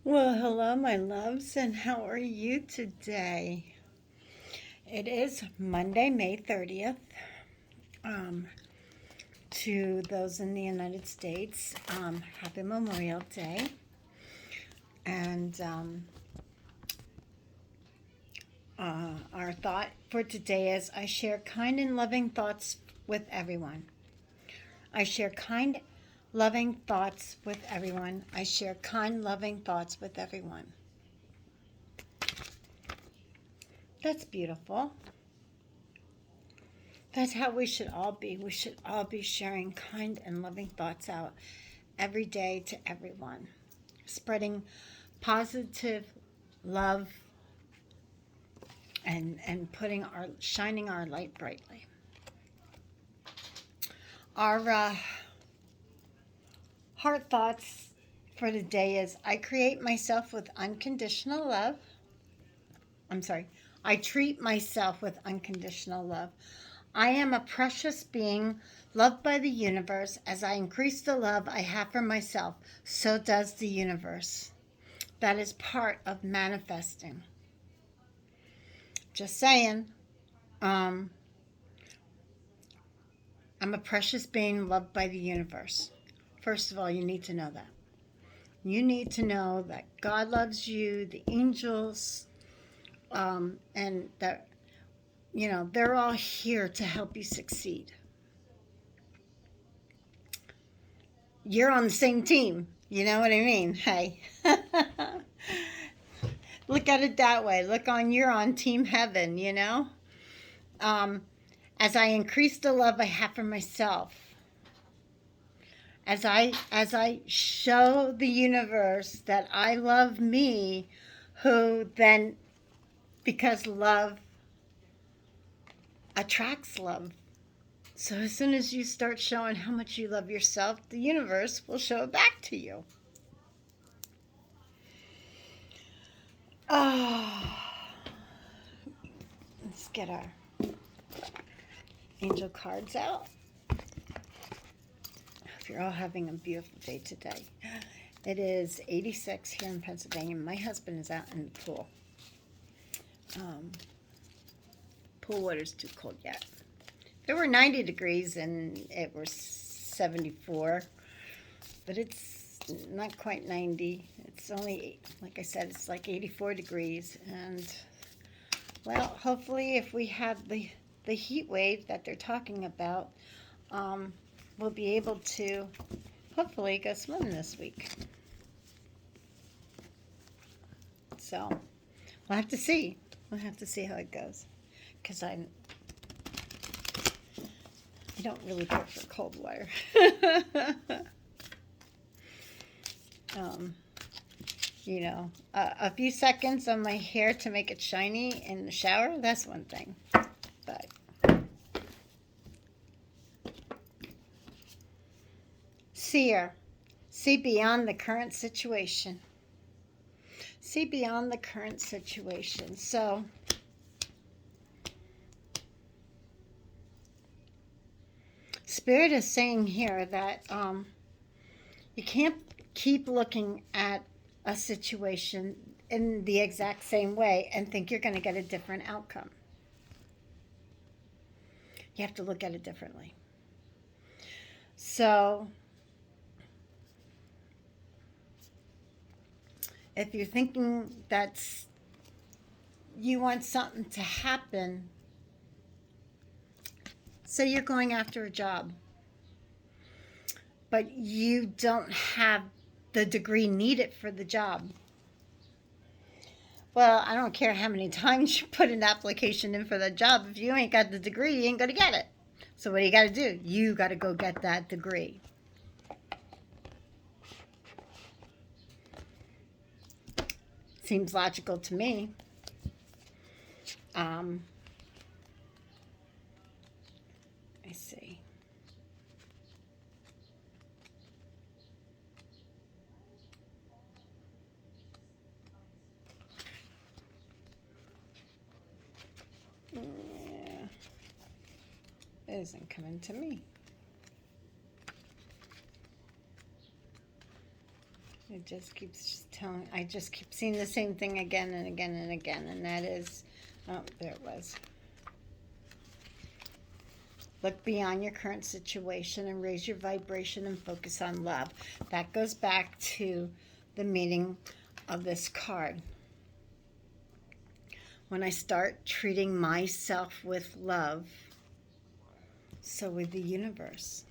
Well, hello, my loves, and how are you today? It is Monday, May 30th. Um, to those in the United States, happy Memorial Day. And our thought for today is I share kind and loving thoughts with everyone. I share kind, loving thoughts with everyone. I share kind, loving thoughts with everyone. That's beautiful. That's how we should all be. We should all be sharing kind and loving thoughts out every day to everyone, spreading positive love and shining our light brightly. Our heart thoughts for today is I create myself with unconditional love. I'm sorry. I treat myself with unconditional love. I am a precious being loved by the universe. As I increase the love I have for myself, so does the universe. That is part of manifesting. Just saying. I'm a precious being loved by the universe. First of all, you need to know that. You need to know that God loves you, the angels, and that, they're all here to help you succeed. You're on the same team. You know what I mean? Hey. Look at it that way. You're on team heaven. Um, as I increase the love I have for myself, as I show the universe that I love me, who then, because love attracts love. So as soon as you start showing how much you love yourself, the universe will show it back to you. Oh, let's get our angel cards out. Hope you're all having a beautiful day today. It is 86 here in Pennsylvania. My husband is out in the pool. Pool water's too cold yet. There were 90 degrees and it was 74, but it's not quite 90. It's only, like I said, it's like 84 degrees. And, well, hopefully if we have the heat wave that they're talking about, we'll be able to hopefully go swimming this week. So we'll have to see. We'll have to see how it goes. Because I don't really care for cold water. A few seconds on my hair to make it shiny in the shower, that's one thing. But seer, see beyond the current situation. See beyond the current situation. So Spirit is saying here that you can't keep looking at a situation in the exact same way and think you're going to get a different outcome. You have to look at it differently. So if you're thinking that you want something to happen, so you're going after a job, but you don't have the degree needed for the job. Well, I don't care how many times you put an application in for the job. If you ain't got the degree, you ain't going to get it. So what do you got to do? You got to go get that degree. Seems logical to me. Let me see. Yeah. It isn't coming to me. It just keeps telling, I just keep seeing the same thing again and again and again, and that is, oh, there it was. Look beyond your current situation and raise your vibration and focus on love. That goes back to the meaning of this card. When I start treating myself with love, so will the universe.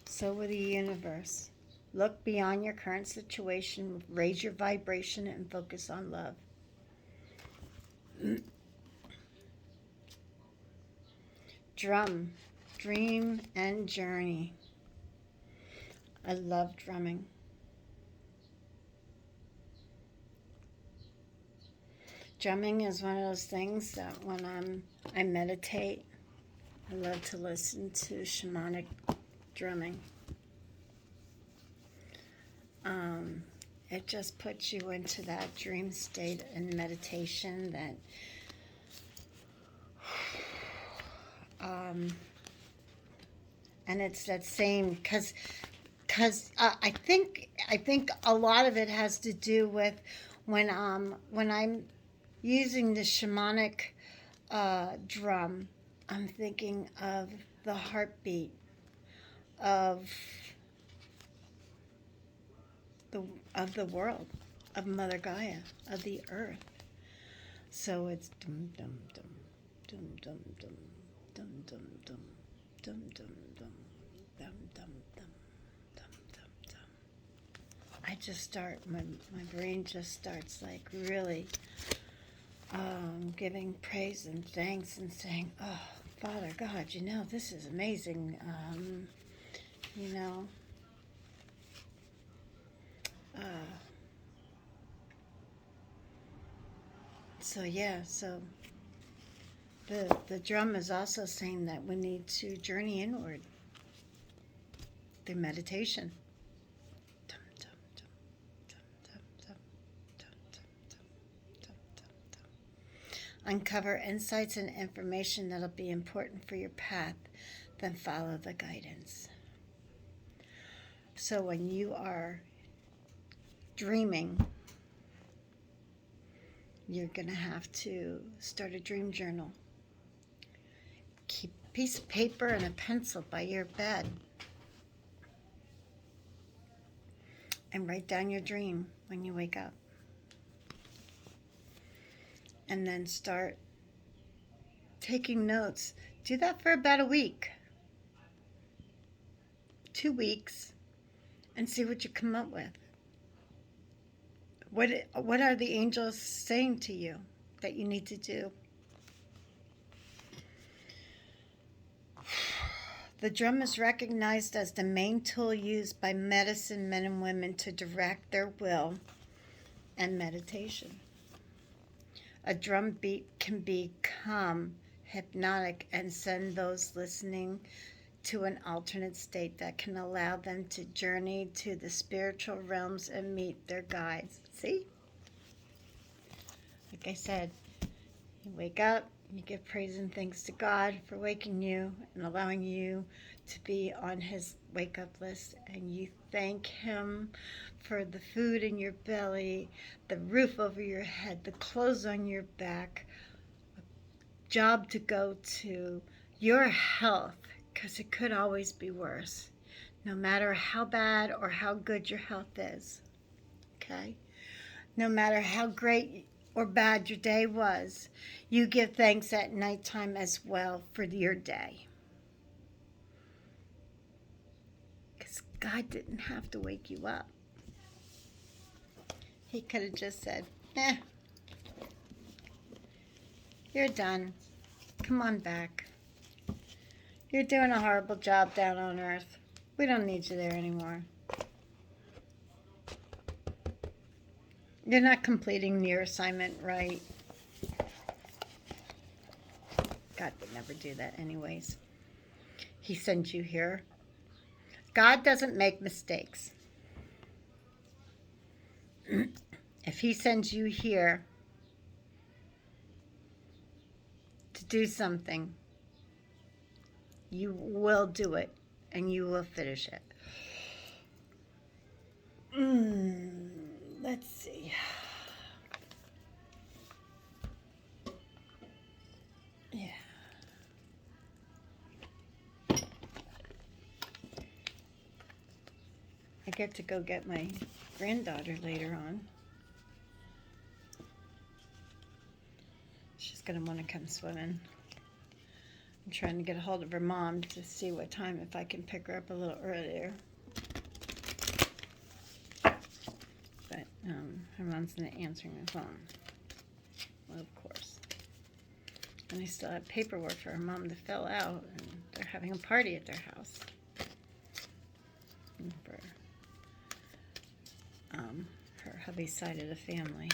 So will the universe. Look beyond your current situation, raise your vibration, and focus on love. Drum, dream, and journey. I love drumming. Drumming is one of those things that when I meditate, I love to listen to shamanic drumming. It just puts you into that dream state and meditation that and it's that same because I think a lot of it has to do with when I'm using the shamanic drum, I'm thinking of the heartbeat of the world, of Mother Gaia, of the earth. So it's dum dum dum dum dum dum dum dum dum dum dum dum dum dum dum dum dum dum. I just start my brain just starts like really giving praise and thanks and saying, oh, Father God, this is amazing. So the drum is also saying that we need to journey inward through meditation. Dum, dum, dum, dum, dum, dum, dum, dum, dum, dum, dum. Uncover insights and information that'll be important for your path, then follow the guidance. So when you are dreaming, you're going to have to start a dream journal. Keep a piece of paper and a pencil by your bed and write down your dream when you wake up. And then start taking notes. Do that for about a week, 2 weeks, and see what you come up with. What are the angels saying to you that you need to do? The drum is recognized as the main tool used by medicine men and women to direct their will and meditation. A drum beat can become hypnotic and send those listening to an alternate state that can allow them to journey to the spiritual realms and meet their guides. See? Like I said, you wake up, you give praise and thanks to God for waking you and allowing you to be on His wake-up list, and you thank Him for the food in your belly, the roof over your head, the clothes on your back, a job to go to, your health, because it could always be worse, no matter how bad or how good your health is, okay? No matter how great or bad your day was, you give thanks at nighttime as well for your day. Because God didn't have to wake you up. He could have just said, you're done. Come on back. You're doing a horrible job down on earth. We don't need you there anymore. You're not completing your assignment right. God would never do that anyways. He sent you here. God doesn't make mistakes. If He sends you here to do something, you will do it and you will finish it. Let's see. Yeah. I get to go get my granddaughter later on. She's going to want to come swimming. I'm trying to get a hold of her mom to see what time, if I can pick her up a little earlier. But her mom's not answering the phone. Well, of course. And I still have paperwork for her mom to fill out, and they're having a party at their house. And for her hubby's side of the family.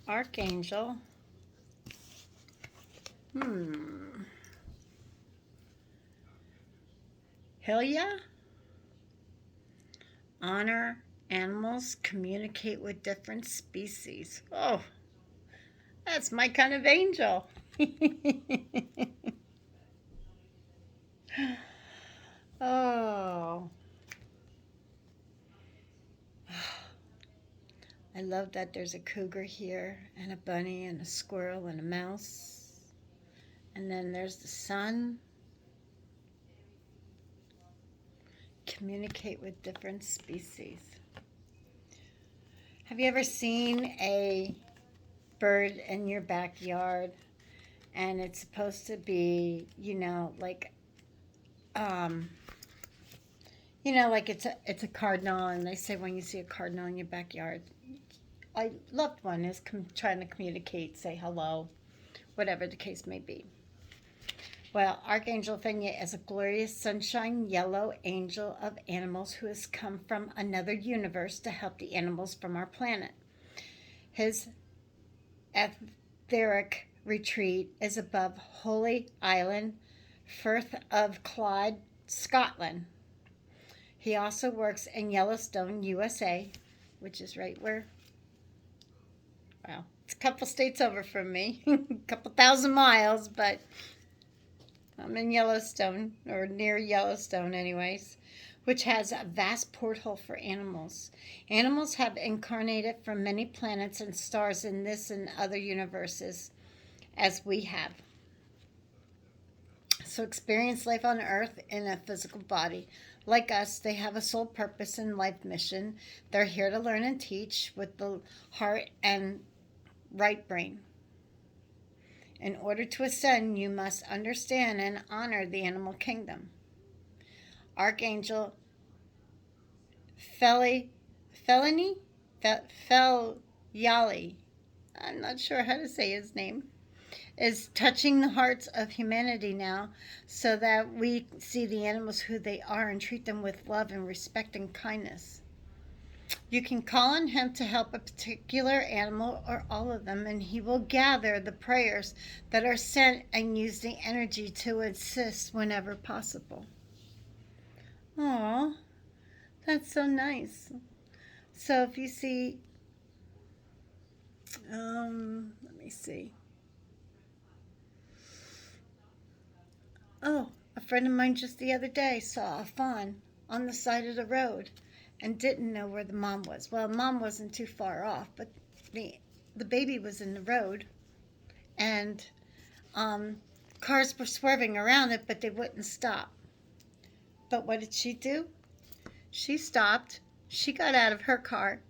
Archangel. Helia? Honor animals, communicate with different species. Oh, that's my kind of angel. Oh. I love that there's a cougar here, and a bunny, and a squirrel, and a mouse. And then there's the sun. Communicate with different species. Have you ever seen a bird in your backyard, and it's supposed to be, like it's a cardinal, and they say when you see a cardinal in your backyard, a loved one is trying to communicate, say hello, whatever the case may be. Well, Archangel Fenya is a glorious sunshine yellow angel of animals who has come from another universe to help the animals from our planet. His etheric retreat is above Holy Island, Firth of Clyde, Scotland. He also works in Yellowstone, USA, which is right where, well, it's a couple states over from me, a couple thousand miles, but I'm in Yellowstone, or near Yellowstone anyways, which has a vast porthole for animals. Animals have incarnated from many planets and stars in this and other universes, as we have. So experience life on Earth in a physical body. Like us, they have a soul purpose and life mission. They're here to learn and teach with the heart and right brain. In order to ascend, you must understand and honor the animal kingdom. Archangel Felyali, I'm not sure how to say his name, is touching the hearts of humanity now, so that we see the animals who they are and treat them with love and respect and kindness. You can call on him to help a particular animal or all of them, and he will gather the prayers that are sent and use the energy to assist whenever possible. Aw, that's so nice. So if you see, let me see. Oh, a friend of mine just the other day saw a fawn on the side of the road and didn't know where the mom was. Well, mom wasn't too far off, but the baby was in the road, and cars were swerving around it, but they wouldn't stop. But what did she do? She stopped. She got out of her car,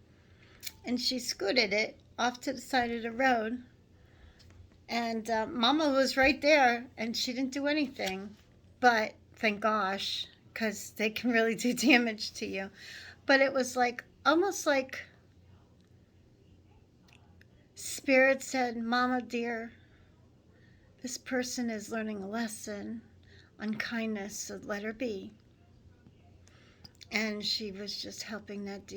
and she scooted it off to the side of the road. And Mama was right there, and she didn't do anything. But thank gosh, because they can really do damage to you. But it was like, almost like Spirit said, Mama dear, this person is learning a lesson on kindness, so let her be. And she was just helping that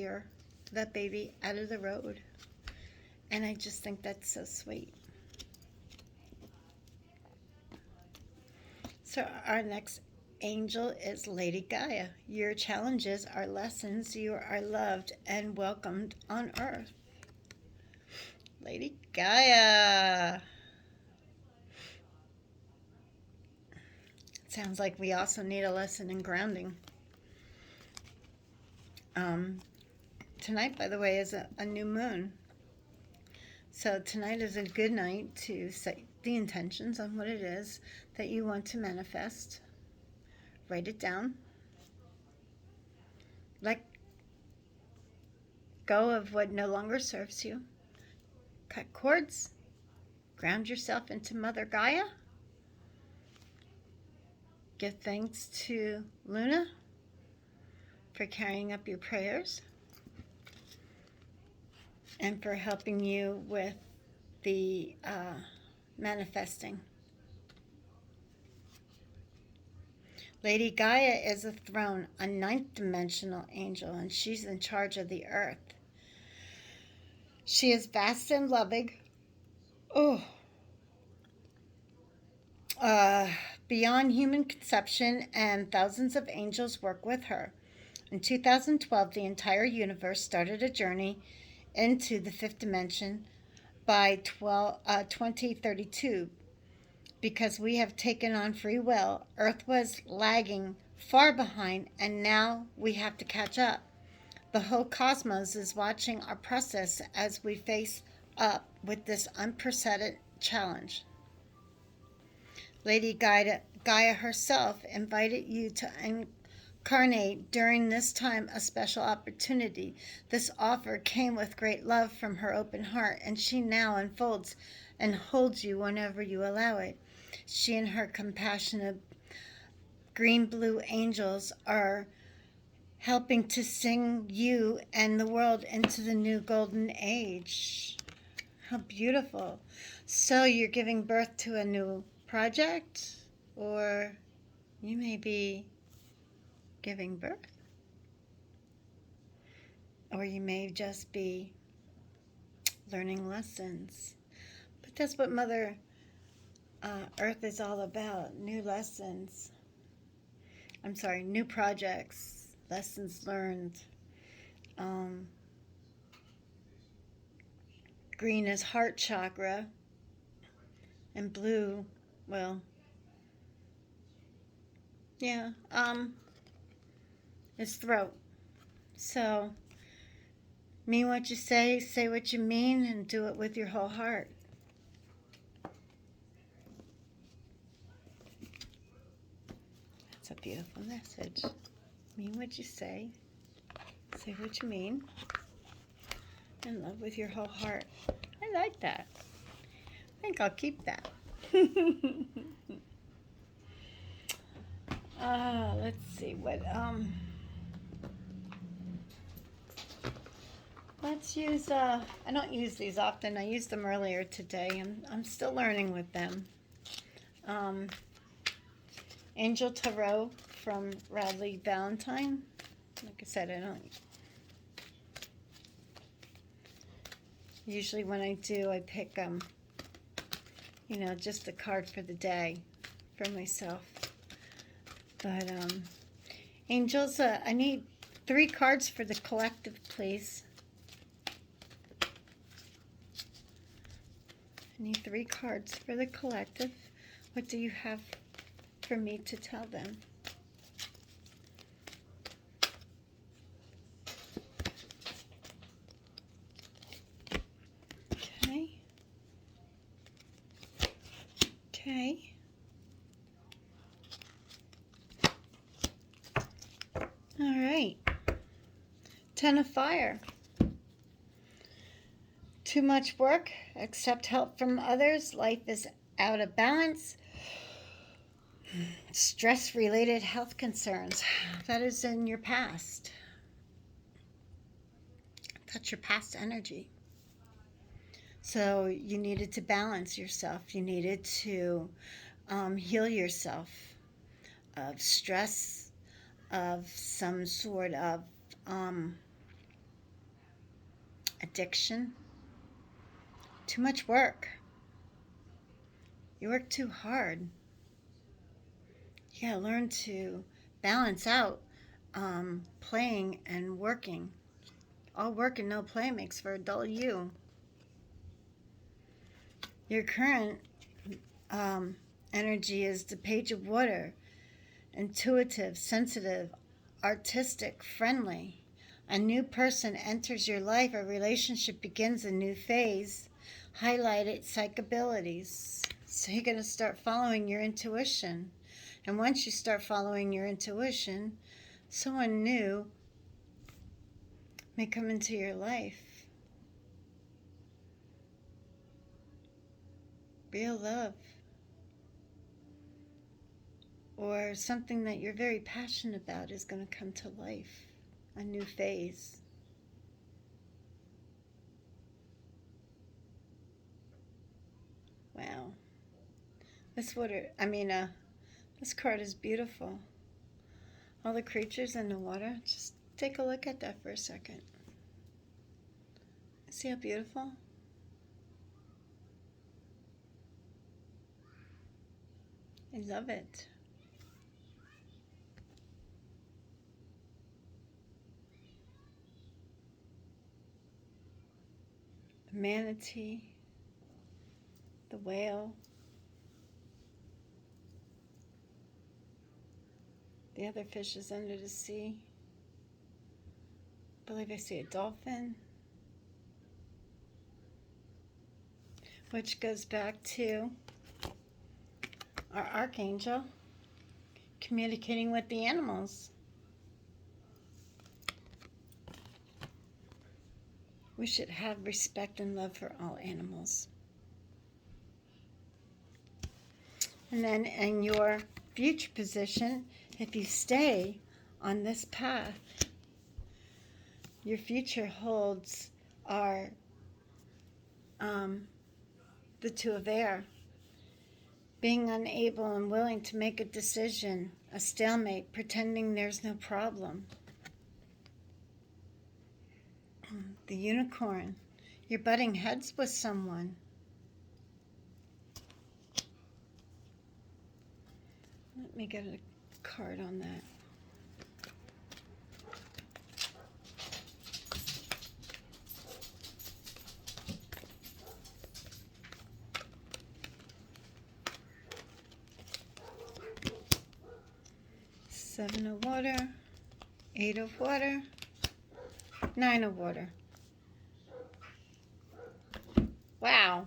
baby out of the road. And I just think that's so sweet. So our next angel is Lady Gaia. Your challenges are lessons. You are loved and welcomed on Earth. Lady Gaia. Sounds like we also need a lesson in grounding. Um, Tonight, by the way, is a new moon. So tonight is a good night to set the intentions on what it is that you want to manifest. Write it down. Let go of what no longer serves you. Cut cords. Ground yourself into Mother Gaia. Give thanks to Luna for carrying up your prayers and for helping you with the manifesting. Lady Gaia is a throne, a ninth dimensional angel, and she's in charge of the earth. She is vast and loving. Beyond human conception, and thousands of angels work with her. In 2012, the entire universe started a journey into the fifth dimension by 2032. Because we have taken on free will, Earth was lagging far behind, and now we have to catch up. The whole cosmos is watching our process as we face up with this unprecedented challenge. Lady Gaia herself invited you to incarnate during this time a special opportunity. This offer came with great love from her open heart, and she now unfolds and holds you whenever you allow it. She and her compassionate green-blue angels are helping to sing you and the world into the new golden age. How beautiful. So you're giving birth to a new project, or you may be giving birth, or you may just be learning lessons. But that's what Mother Earth is all about. New lessons. New projects, lessons learned. Green is heart chakra, and blue, well, yeah, is throat. So, mean what you say what you mean, and do it with your whole heart. That's a beautiful message. Mean what you say what you mean, and love with your whole heart. I like that. I think I'll keep that. Let's see what let's use I don't use these often. I used them earlier today. I'm still learning with them. Angel Tarot from Radleigh Valentine. Like I said, I don't usually, when I do, I pick just a card for the day for myself. But angels, I need 3 cards for the collective, please. I need 3 cards for the collective. What do you have for me to tell them? Okay. All right. 10 of Fire. Too much work. Accept help from others. Life is out of balance. Stress-related health concerns. That is in your past. That's your past energy. So you needed to balance yourself. You needed to heal yourself of stress, of some sort of addiction. Too much work. You work too hard. You gotta learn to balance out playing and working. All work and no play makes for a dull you. Your current energy is the Page of Water. Intuitive, sensitive, artistic, friendly. A new person enters your life. A relationship begins a new phase. Highlighted psych abilities. So you're going to start following your intuition. And once you start following your intuition, someone new may come into your life. Real love. Or something that you're very passionate about is going to come to life. A new phase. Wow. This card is beautiful. All the creatures in the water. Just take a look at that for a second. See how beautiful? I love it. The manatee, the whale, the other fishes under the sea. I believe I see a dolphin, which goes back to our archangel communicating with the animals. We should have respect and love for all animals. And then in your future position, if you stay on this path, your future holds are the Two of Air. Being unable and willing to make a decision, a stalemate, pretending there's no problem. The Unicorn. You're butting heads with someone. Let me get a card on that. Seven of water, 8 of water, 9 of water. Wow.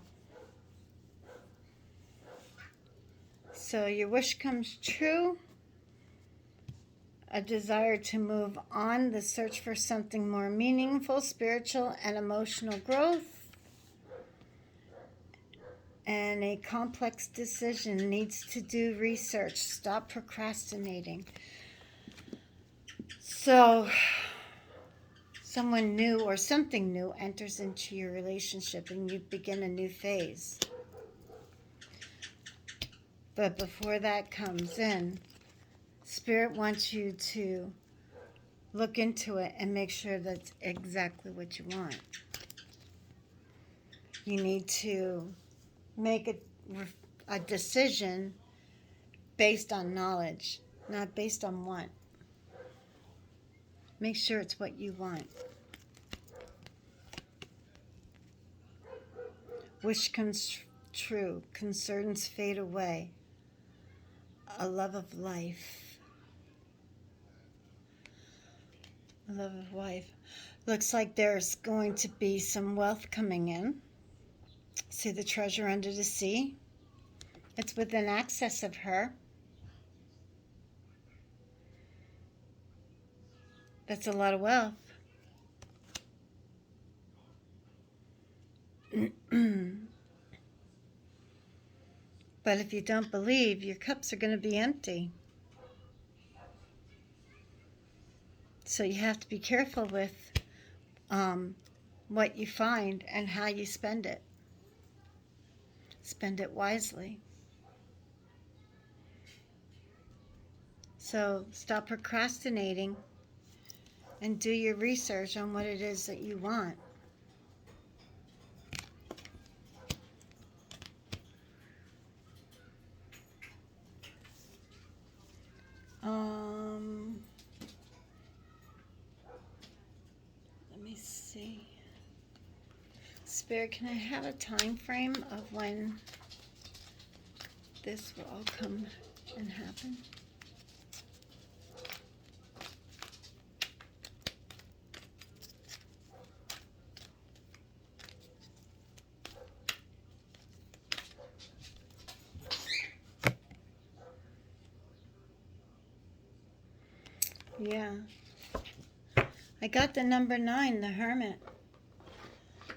So your wish comes true. A desire to move on, the search for something more meaningful, spiritual and emotional growth. And a complex decision needs to do research. Stop procrastinating. So someone new or something new enters into your relationship and you begin a new phase. But before that comes in, Spirit wants you to look into it and make sure that's exactly what you want. You need to make a decision based on knowledge, not based on want. Make sure it's what you want. Wish comes true. Concerns fade away. A love of life. A love of life. Looks like there's going to be some wealth coming in. See the treasure under the sea? It's within access of her. That's a lot of wealth. But if you don't believe, your cups are going to be empty. So you have to be careful with what you find and how you spend it. Spend it wisely. So stop procrastinating and do your research on what it is that you want. Let me see. Spirit, can I have a time frame of when this will all come and happen? Yeah. I got the number 9, the Hermit.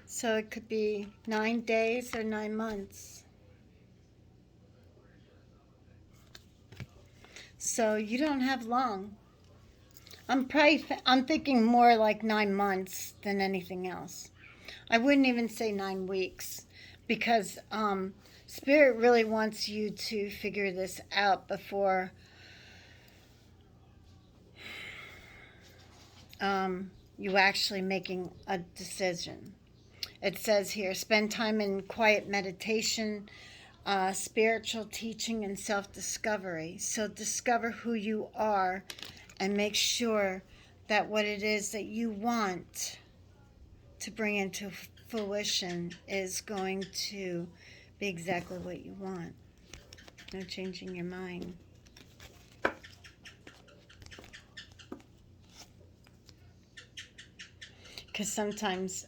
So it could be 9 days or 9 months. So you don't have long. I'm thinking more like 9 months than anything else. I wouldn't even say 9 weeks because Spirit really wants you to figure this out before you actually making a decision. It says here, spend time in quiet meditation, spiritual teaching, and self-discovery. So discover who you are and make sure that what it is that you want to bring into fruition is going to be exactly what you want. No changing your mind. Because sometimes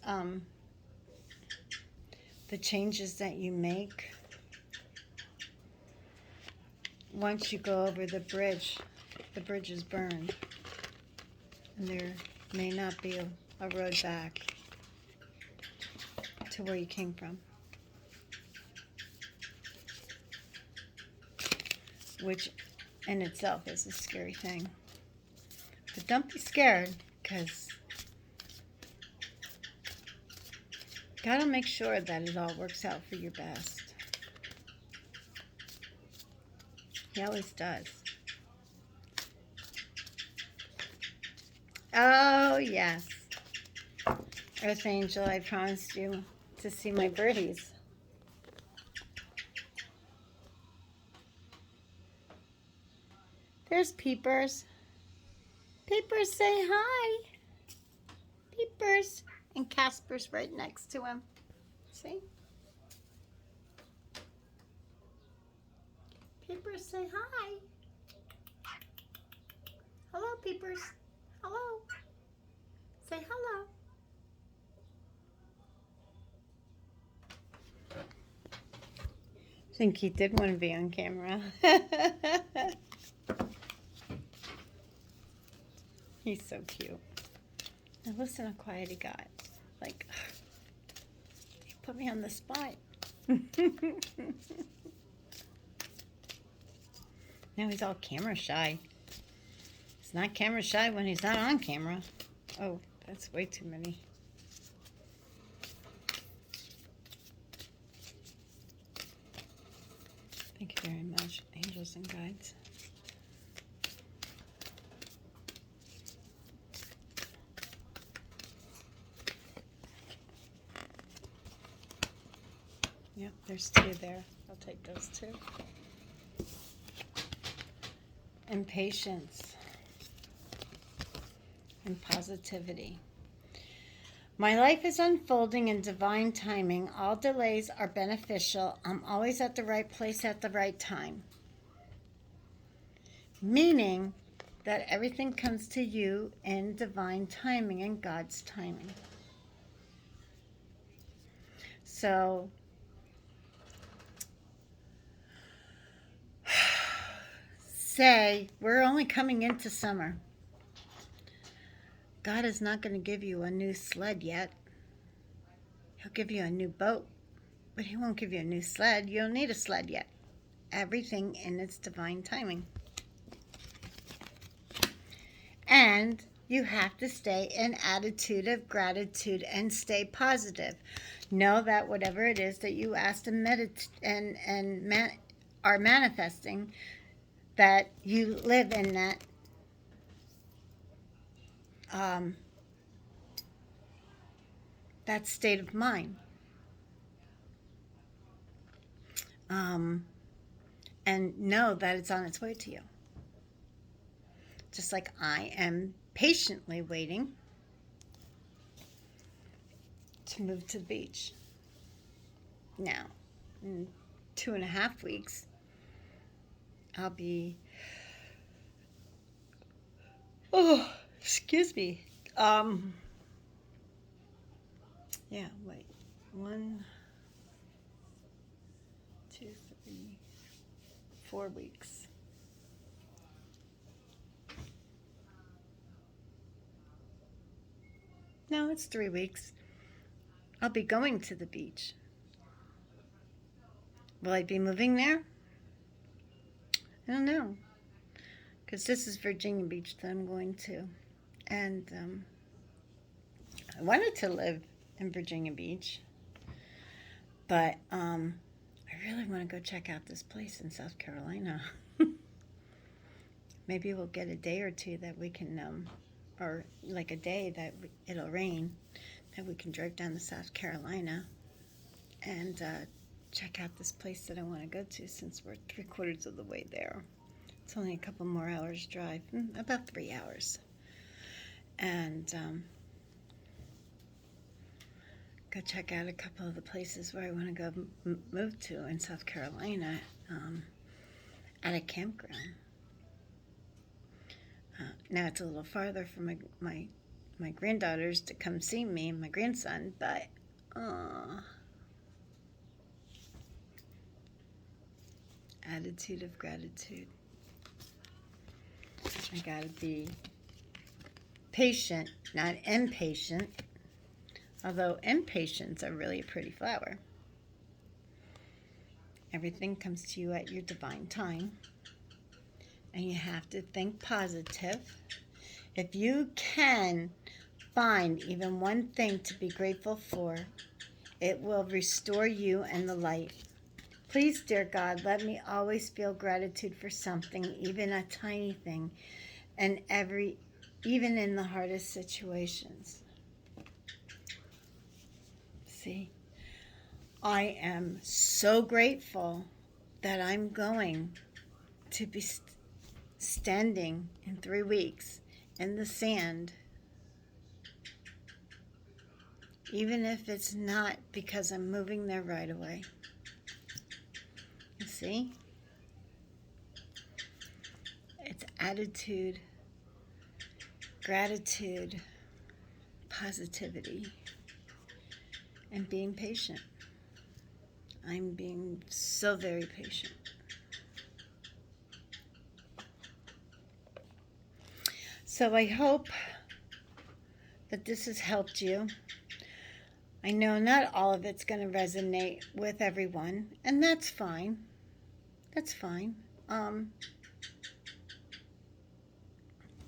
the changes that you make, once you go over the bridge is burned. And there may not be a road back to where you came from. Which in itself is a scary thing. But don't be scared, because God will make sure that it all works out for your best. He always does. Oh, yes. Earth Angel, I promised you to see my birdies. There's Peepers. Peepers, say hi. Peepers. And Casper's right next to him. See? Peepers, say hi. Hello, Peepers. Hello. Say hello. I think he did want to be on camera. He's so cute. Now listen how quiet he got. Like, he put me on the spot. Now he's all camera shy. He's not camera shy when he's not on camera. Oh, that's way too many. Thank you very much, angels and guides. Yep, there's 2 there. I'll take those 2. And patience. And positivity. My life is unfolding in divine timing. All delays are beneficial. I'm always at the right place at the right time. Meaning that everything comes to you in divine timing and God's timing. So, say, we're only coming into summer. God is not going to give you a new sled yet. He'll give you a new boat, but he won't give you a new sled. You don't need a sled yet. Everything in its divine timing. And you have to stay in attitude of gratitude and stay positive. Know that whatever it is that you ask and are manifesting, that you live in that state of mind. And know that it's on its way to you. Just like I am patiently waiting to move to the beach. Now, in 2.5 weeks, I'll be, oh, excuse me. Yeah, wait. 1, 2, 3, 4 weeks. No, it's 3 weeks. I'll be going to the beach. Will I be moving there? I don't know. Because this is Virginia Beach that I'm going to. And I wanted to live in Virginia Beach. But I really want to go check out this place in South Carolina. Maybe we'll get a day or two that we can, or like a day that it'll rain, that we can drive down to South Carolina and check out this place that I want to go to, since we're 3/4 of the way there. It's only a couple more hours drive, about 3 hours. And go check out a couple of the places where I want to go move to in South Carolina at a campground. Now it's a little farther for my granddaughters to come see me and my grandson, but attitude of gratitude. I gotta be patient, not impatient, although impatience are really a pretty flower. Everything comes to you at your divine time, and you have to think positive. If you can find even one thing to be grateful for, it will restore you and the light. Please, dear God, let me always feel gratitude for something, even a tiny thing, and even in the hardest situations. See, I am so grateful that I'm going to be standing in 3 weeks in the sand, even if it's not because I'm moving there right away. You see? It's attitude, gratitude, positivity, and being patient. I'm being so very patient. So I hope that this has helped you. I know not all of it's going to resonate with everyone, and that's fine. That's fine.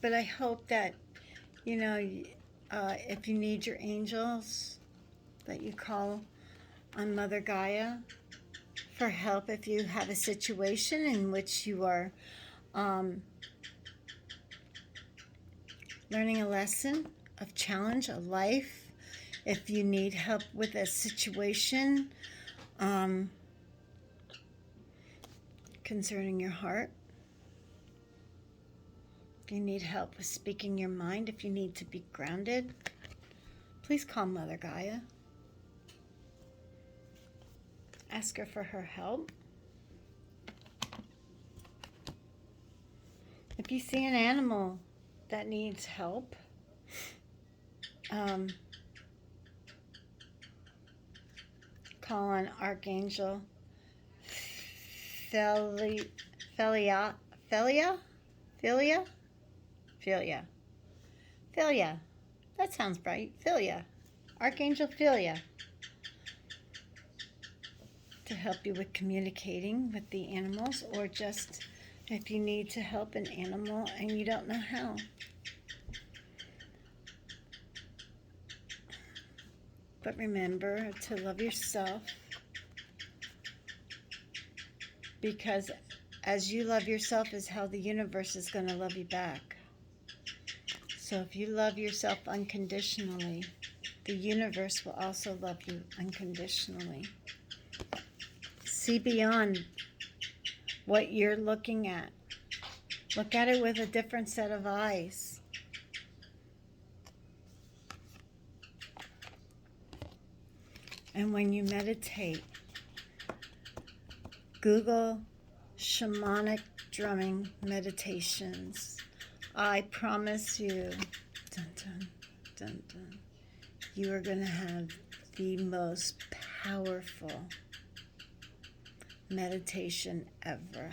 But I hope that, if you need your angels, that you call on Mother Gaia for help if you have a situation in which you are learning a lesson of challenge, a life. If you need help with a situation concerning your heart, if you need help with speaking your mind, if you need to be grounded, please call Mother Gaia. Ask her for her help. If you see an animal that needs help, call on Archangel Philia. That sounds right. Philia. Archangel Philia. To help you with communicating with the animals, or just if you need to help an animal and you don't know how. But remember to love yourself, because as you love yourself is how the universe is going to love you back. So if you love yourself unconditionally, the universe will also love you unconditionally. See beyond what you're looking at. Look at it with a different set of eyes. And when you meditate, Google shamanic drumming meditations. I promise you, dun, dun, dun, dun, you are going to have the most powerful meditation ever.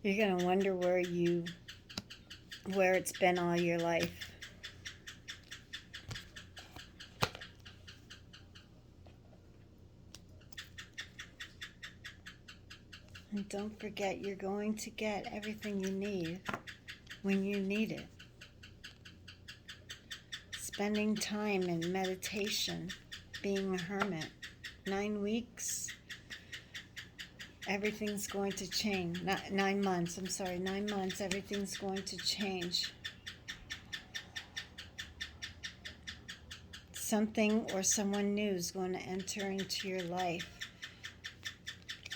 You're going to wonder where you where it's been all your life. And don't forget, you're going to get everything you need when you need it. Spending time in meditation, being a hermit, 9 weeks, everything's going to change. 9 months, 9 months, everything's going to change. Something or someone new is going to enter into your life.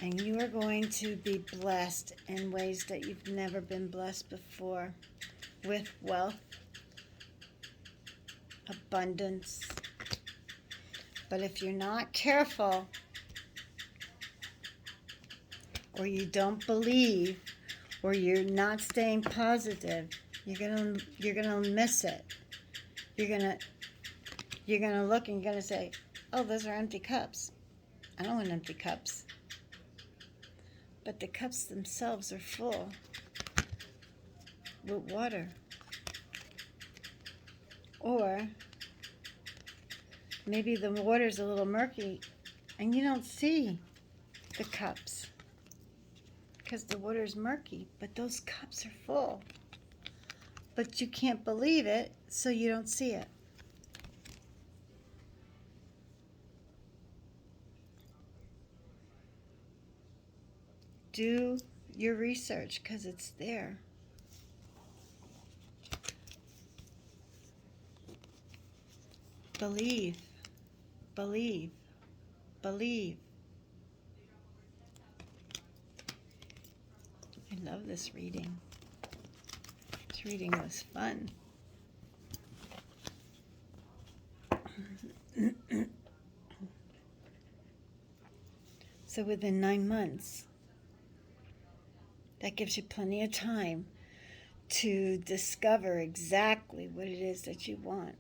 And you are going to be blessed in ways that you've never been blessed before, with wealth, abundance. But if you're not careful, or you don't believe, or you're not staying positive, you're gonna miss it. You're gonna look and you're gonna say, "Oh, those are empty cups. I don't want empty cups." But the cups themselves are full with water. Or maybe the water's a little murky and you don't see the cups because the water's murky, but those cups are full. But you can't believe it, so you don't see it. Do your research because it's there. Believe, believe, believe. I love this reading. This reading was fun. So within 9 months, that gives you plenty of time to discover exactly what it is that you want.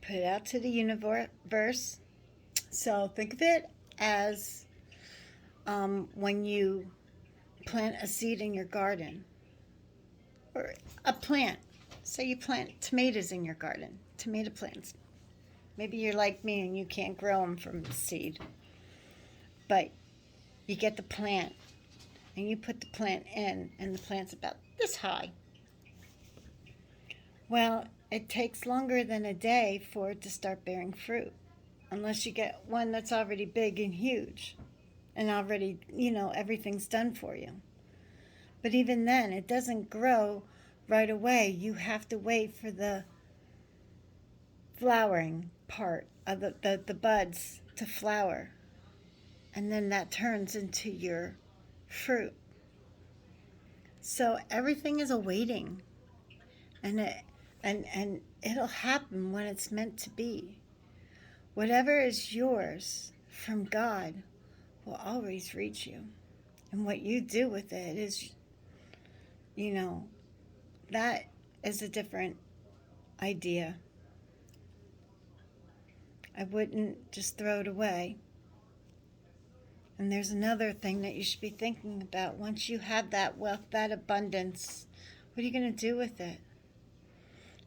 Put it out to the universe. So think of it as when you plant a seed in your garden, or a plant. Say you plant tomatoes in your garden, tomato plants. Maybe you're like me and you can't grow them from seed. But you get the plant and you put the plant in, and the plant's about this high. Well, it takes longer than a day for it to start bearing fruit, unless you get one that's already big and huge and already, everything's done for you. But even then, it doesn't grow right away. You have to wait for the flowering part of the buds to flower. And then that turns into your fruit. So everything is a waiting. And it'll happen when it's meant to be. Whatever is yours from God will always reach you. And what you do with it is, that is a different idea. I wouldn't just throw it away. And there's another thing that you should be thinking about. Once you have that wealth, that abundance, what are you going to do with it?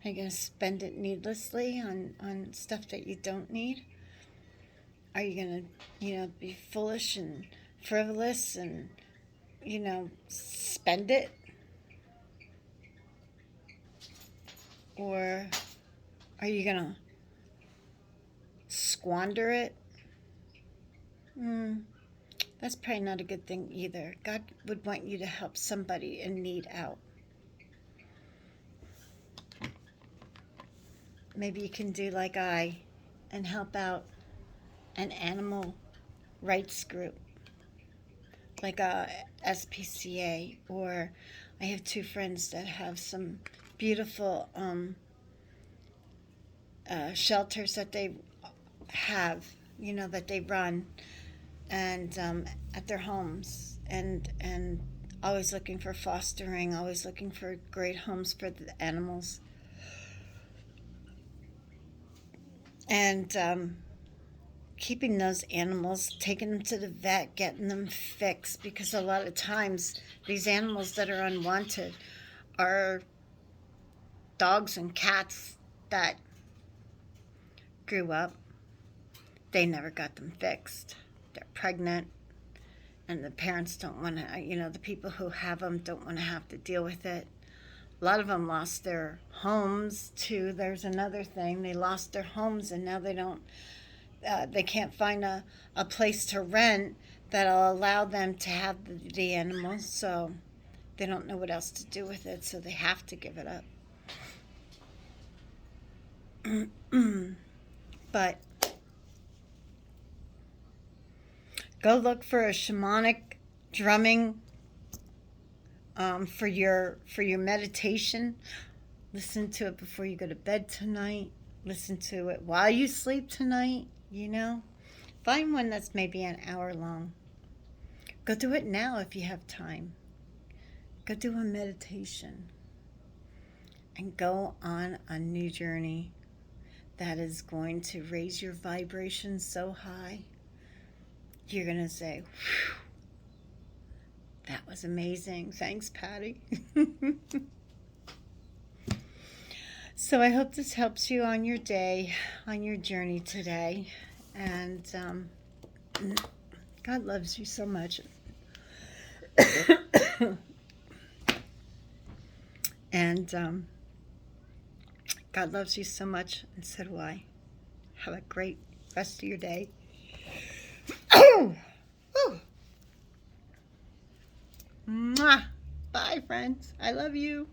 Are you going to spend it needlessly on stuff that you don't need? Are you going to, be foolish and frivolous and, spend it? Or are you going to squander it? That's probably not a good thing either. God would want you to help somebody in need out. Maybe you can do like I and help out an animal rights group, like a SPCA, or I have 2 friends that have some beautiful shelters that they have, that they run, and at their homes, and always looking for fostering, always looking for great homes for the animals. And keeping those animals, taking them to the vet, getting them fixed, because a lot of times these animals that are unwanted our dogs and cats that grew up, they never got them fixed. They're pregnant, and the parents don't want to, the people who have them don't want to have to deal with it. A lot of them lost their homes too. There's another thing. They lost their homes, and now they can't find a place to rent that'll allow them to have the animals, so they don't know what else to do with it, so they have to give it up. But go look for a shamanic drumming for your meditation. Listen to it before you go to bed tonight. Listen to it while you sleep tonight. Find one that's maybe an hour long. Go do it now if you have time. Go do a meditation and go on a new journey that is going to raise your vibration so high. You're going to say, "Whew, that was amazing. Thanks, Patty." So I hope this helps you on your day, on your journey today. And God loves you so much. And God loves you so much, and so do I. Have a great rest of your day. Mwah. Bye, friends. I love you.